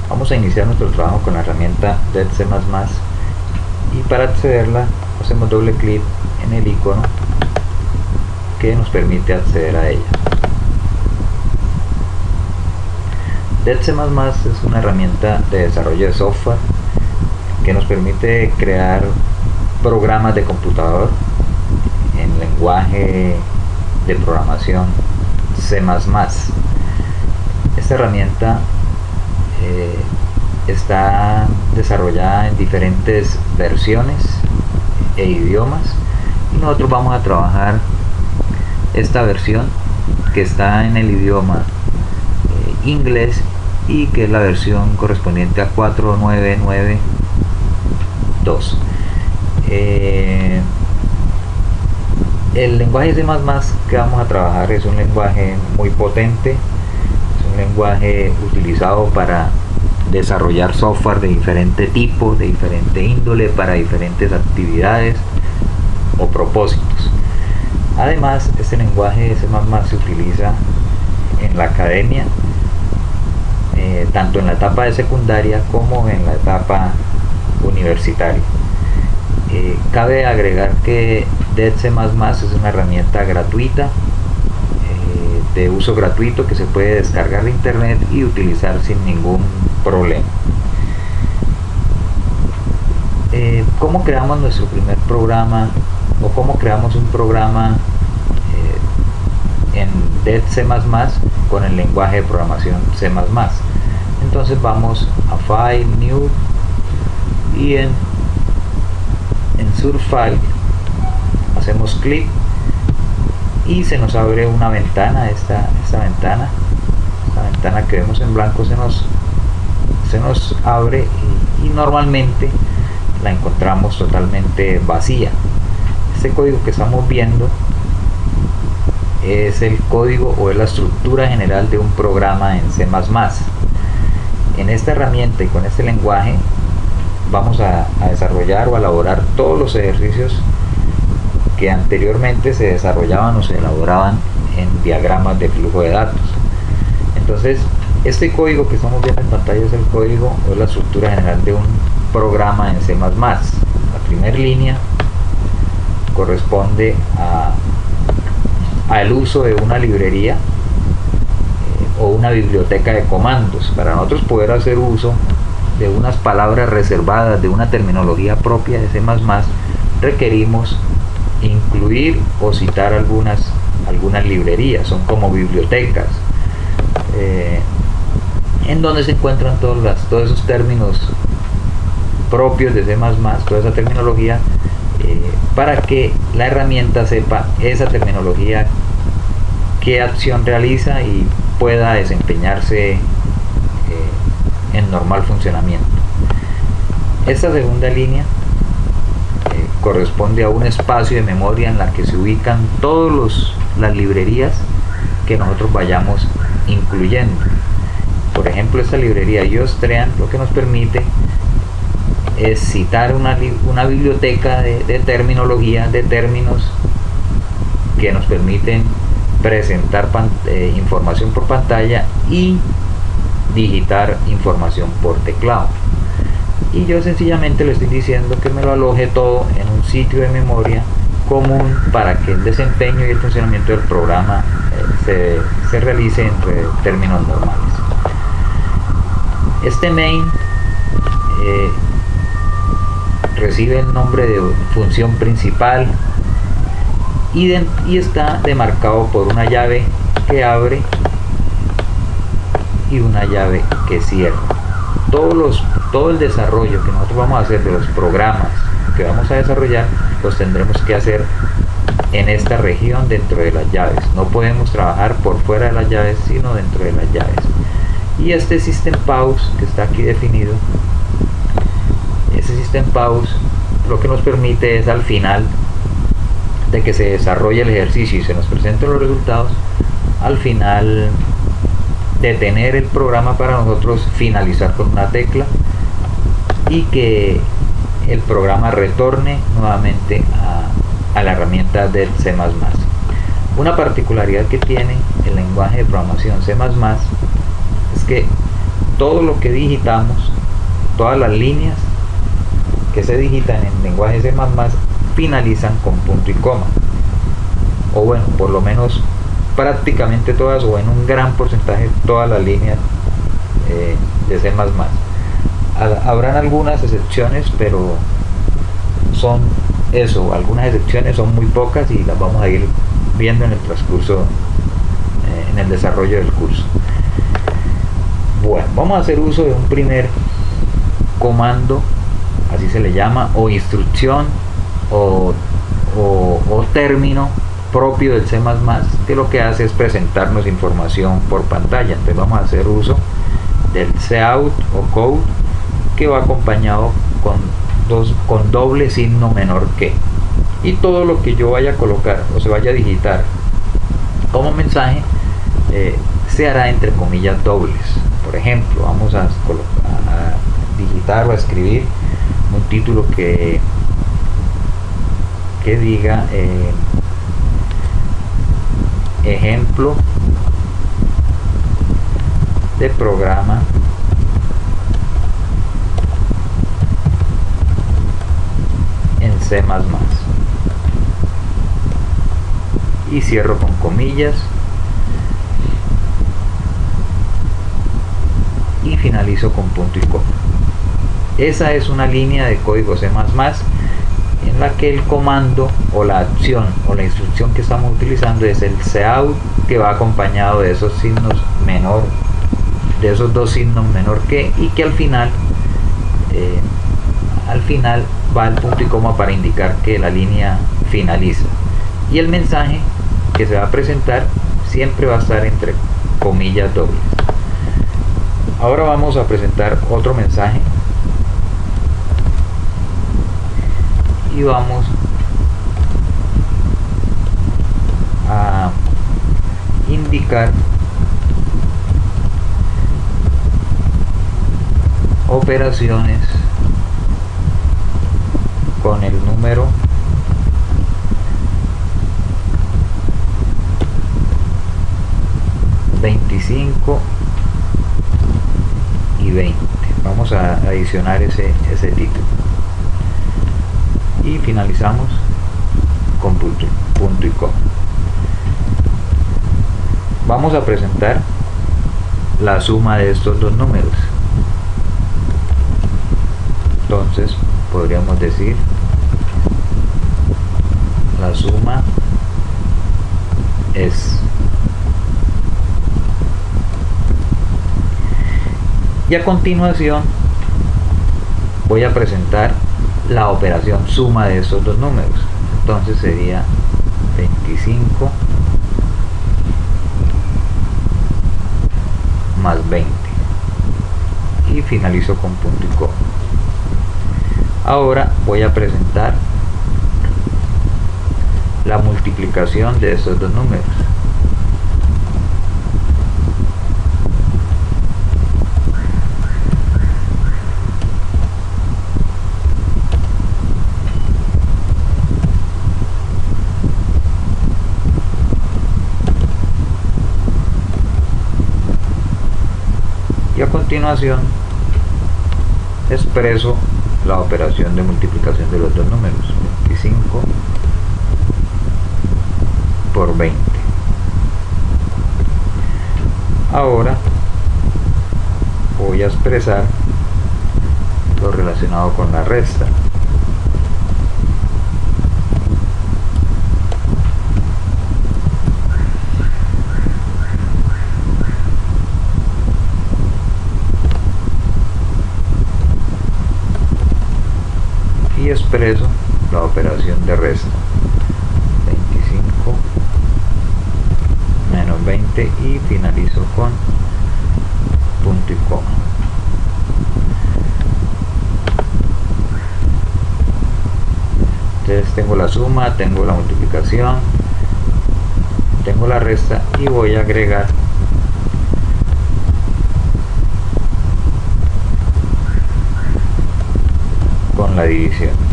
Vamos a iniciar nuestro trabajo con la herramienta DET++, y para accederla hacemos doble clic en el icono que nos permite acceder a ella. DET++ es una herramienta de desarrollo de software que nos permite crear programas de computador en lenguaje de programación C++. Esta herramienta está desarrollada en diferentes versiones e idiomas, y nosotros vamos a trabajar esta versión que está en el idioma inglés y que es la versión correspondiente a 4.9.9.2. El lenguaje C++ que vamos a trabajar es un lenguaje muy potente, es un lenguaje utilizado para desarrollar software de diferente tipo, de diferente índole, para diferentes actividades o propósitos. Además, este lenguaje C++ se utiliza en la academia, tanto en la etapa de secundaria como en la etapa universitaria. Cabe agregar que DET++ es una herramienta gratuita, de uso gratuito, que se puede descargar de internet y utilizar sin ningún problema. ¿Cómo creamos nuestro primer programa, o cómo creamos un programa en DET++ con el lenguaje de programación C++? Entonces vamos a File, New, y en Insert File hacemos clic y se nos abre una ventana. Esta ventana que vemos en blanco se nos abre, y normalmente la encontramos totalmente vacía. Este código que estamos viendo es el código o es la estructura general de un programa en C++. En esta herramienta y con este lenguaje vamos a desarrollar o a elaborar todos los ejercicios que anteriormente se desarrollaban o se elaboraban en diagramas de flujo de datos. Entonces, este código que estamos viendo en pantalla es el código o la estructura general de un programa en C++. La primera línea corresponde al uso de una librería o una biblioteca de comandos. Para nosotros poder hacer uso de unas palabras reservadas, de una terminología propia de C++, requerimos incluir o citar algunas librerías. Son como bibliotecas en donde se encuentran todos esos términos propios de C++, toda esa terminología, para que la herramienta sepa esa terminología, qué acción realiza y pueda desempeñarse en normal funcionamiento. Esta segunda línea corresponde a un espacio de memoria en la que se ubican todas las librerías que nosotros vayamos incluyendo. Por ejemplo, esta librería Yostream lo que nos permite es citar una biblioteca de terminología, de términos que nos permiten presentar información por pantalla y digitar información por teclado. Y yo sencillamente le estoy diciendo que me lo aloje todo en un sitio de memoria común para que el desempeño y el funcionamiento del programa se realice entre términos normales. Este main recibe el nombre de función principal y está demarcado por una llave que abre y una llave que cierra. Todo el desarrollo que nosotros vamos a hacer de los programas que vamos a desarrollar los tendremos que hacer en esta región dentro de las llaves. No podemos trabajar por fuera de las llaves, sino dentro de las llaves. Y este System Pause que está aquí definido, ese System Pause lo que nos permite es, al final de que se desarrolle el ejercicio y se nos presenten los resultados, al final detener el programa para nosotros finalizar con una tecla y que el programa retorne nuevamente a la herramienta del C++. Una particularidad que tiene el lenguaje de programación C++ es que todo lo que digitamos, todas las líneas que se digitan en lenguaje C++ finalizan con punto y coma, o bueno, por lo menos prácticamente todas, o en un gran porcentaje todas las líneas de C++. Habrán algunas excepciones, pero son eso, algunas excepciones, son muy pocas y las vamos a ir viendo en el transcurso, en el desarrollo del curso. Bueno, vamos a hacer uso de un primer comando, así se le llama, o instrucción o término propio del C++, que lo que hace es presentarnos información por pantalla. Entonces vamos a hacer uso del cout o code, que va acompañado con doble signo menor que, y todo lo que yo vaya a colocar o se vaya a digitar como mensaje se hará entre comillas dobles. Por ejemplo, vamos a digitar o a escribir un título que diga ejemplo de programa en C++, y cierro con comillas y finalizo con punto y coma. Esa es una línea de código C++ en la que el comando o la acción o la instrucción que estamos utilizando es el cout, que va acompañado de esos signos menor, de esos dos signos menor que, y que al final va el punto y coma para indicar que la línea finaliza, y el mensaje que se va a presentar siempre va a estar entre comillas dobles. Ahora vamos a presentar otro mensaje y vamos a indicar operaciones con el número (25) y 20. Vamos a adicionar ese título y finalizamos con punto y coma. Vamos a presentar la suma de estos dos números. Entonces podríamos decir la suma es, y a continuación voy a presentar la operación suma de estos dos números. Entonces sería 25 más 20 y finalizo con punto y coma. Ahora voy a presentar la multiplicación de estos dos números. Y a continuación expreso la operación de multiplicación de los dos números, 25 por 20. Ahora voy a expresar lo relacionado con la resta. Y expreso la operación de resta, 25 menos 20, y finalizo con punto y coma. Entonces tengo la suma, tengo la multiplicación, tengo la resta, y voy a agregar con la división.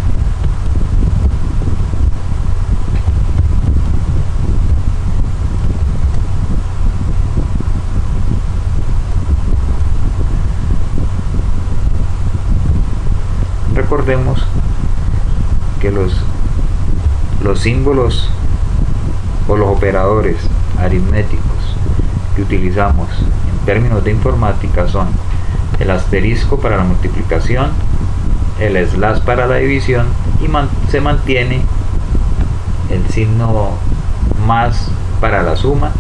recordemos que los símbolos o los operadores aritméticos que utilizamos en términos de informática son el asterisco para la multiplicación, el slash para la división, y se mantiene el signo más para la suma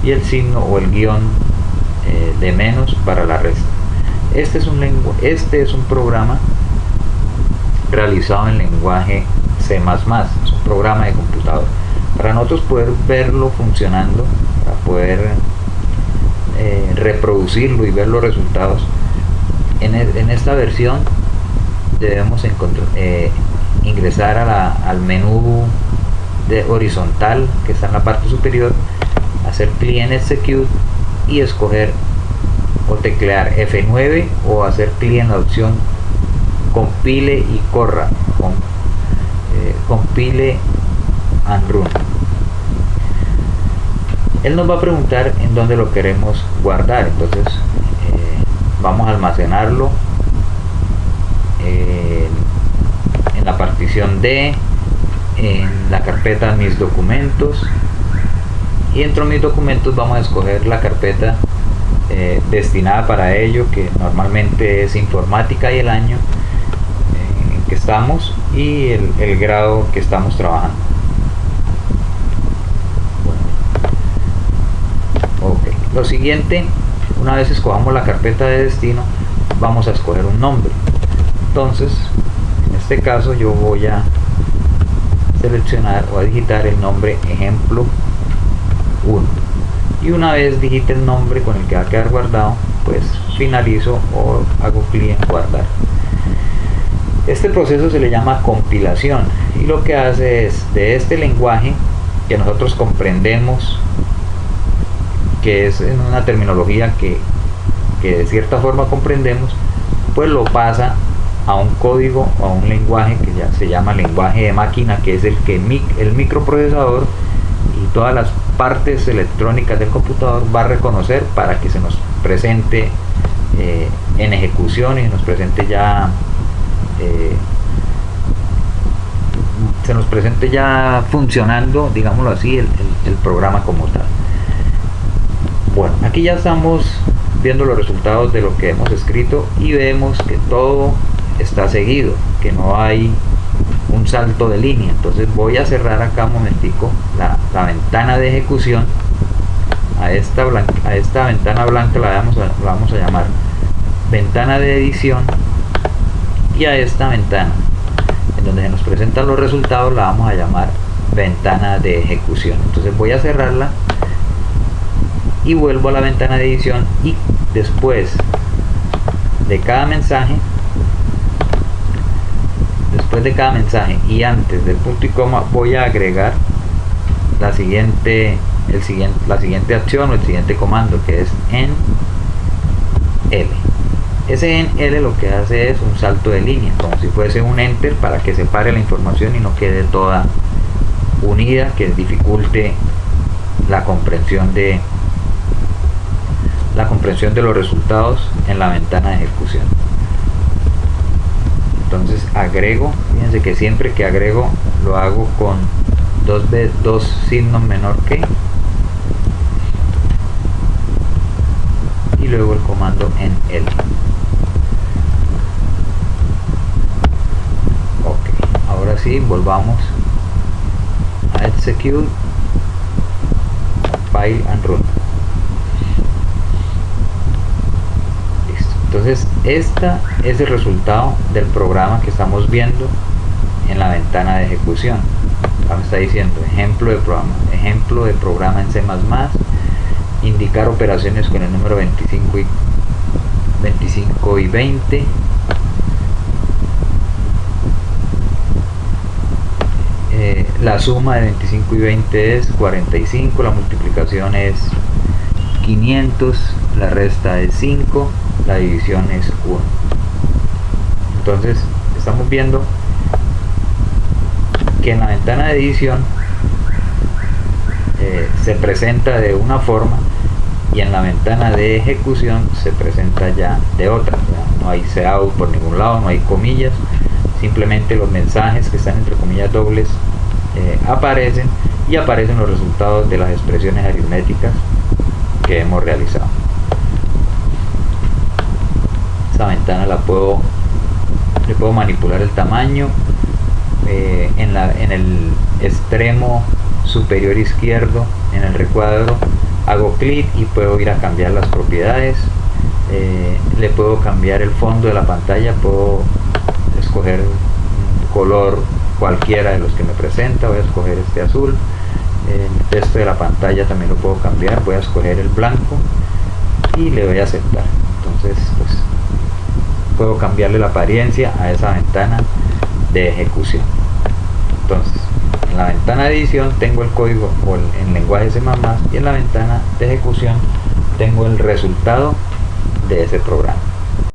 y el signo o el guión de menos para la resta. Este es un programa realizado en lenguaje C++, es un programa de computador. Para nosotros poder verlo funcionando, para poder reproducirlo y ver los resultados, en esta versión debemos ingresar al menú horizontal que está en la parte superior, hacer clic en Execute y escoger o teclear F9 o hacer clic en la opción compile y corra, compile and run. Él nos va a preguntar en dónde lo queremos guardar, entonces vamos a almacenarlo en la partición D, en la carpeta mis documentos, y dentro de mis documentos vamos a escoger la carpeta destinada para ello, que normalmente es informática, y el año en que estamos y el grado que estamos trabajando. Okay. Lo siguiente, una vez escojamos la carpeta de destino, vamos a escoger un nombre. Entonces, en este caso yo voy a seleccionar o a digitar el nombre ejemplo 1, y una vez digite el nombre con el que va a quedar guardado, pues finalizo o hago clic en guardar. Este proceso se le llama compilación, y lo que hace es, de este lenguaje que nosotros comprendemos, que es en una terminología que de cierta forma comprendemos, pues lo pasa a un código o a un lenguaje que ya se llama lenguaje de máquina, que es el microprocesador y todas las partes electrónicas del computador va a reconocer para que se nos presente en ejecución, y nos presente ya funcionando, digámoslo así, el programa como tal. Bueno, aquí ya estamos viendo los resultados de lo que hemos escrito, y vemos que todo está seguido, que no hay un salto de línea. Entonces voy a cerrar acá un momentico la ventana de ejecución. A esta ventana blanca la vamos a llamar ventana de edición, y a esta ventana en donde se nos presentan los resultados la vamos a llamar ventana de ejecución. Entonces voy a cerrarla y vuelvo a la ventana de edición, y después de cada mensaje y antes del punto y coma voy a agregar la siguiente acción o el siguiente comando, que es en L. Ese en L lo que hace es un salto de línea, como si fuese un enter, para que separe la información y no quede toda unida, que dificulte la comprensión de los resultados en la ventana de ejecución. Entonces agrego, fíjense que siempre que agrego lo hago con dos signos menor que, y luego el comando en L. Ok, ahora sí, volvamos a Execute, Compile and Run. Entonces este es el resultado del programa que estamos viendo en la ventana de ejecución. Acá me está diciendo ejemplo de programa en C++, indicar operaciones con el número 25 y 20, la suma de 25 y 20 es 45, la multiplicación es 500, la resta es 5, la división es 1. Entonces estamos viendo que en la ventana de edición se presenta de una forma, y en la ventana de ejecución se presenta ya de otra. Ya no hay cout por ningún lado, no hay comillas, simplemente los mensajes que están entre comillas dobles aparecen, y aparecen los resultados de las expresiones aritméticas que hemos realizado. Esa ventana le puedo manipular el tamaño. En el extremo superior izquierdo, en el recuadro, hago clic y puedo ir a cambiar las propiedades. Le puedo cambiar el fondo de la pantalla, puedo escoger un color cualquiera de los que me presenta. Voy a escoger este azul. El texto de la pantalla también lo puedo cambiar, voy a escoger el blanco y le doy a aceptar. Entonces pues puedo cambiarle la apariencia a esa ventana de ejecución. Entonces en la ventana de edición tengo el código en lenguaje C++, y en la ventana de ejecución tengo el resultado de ese programa.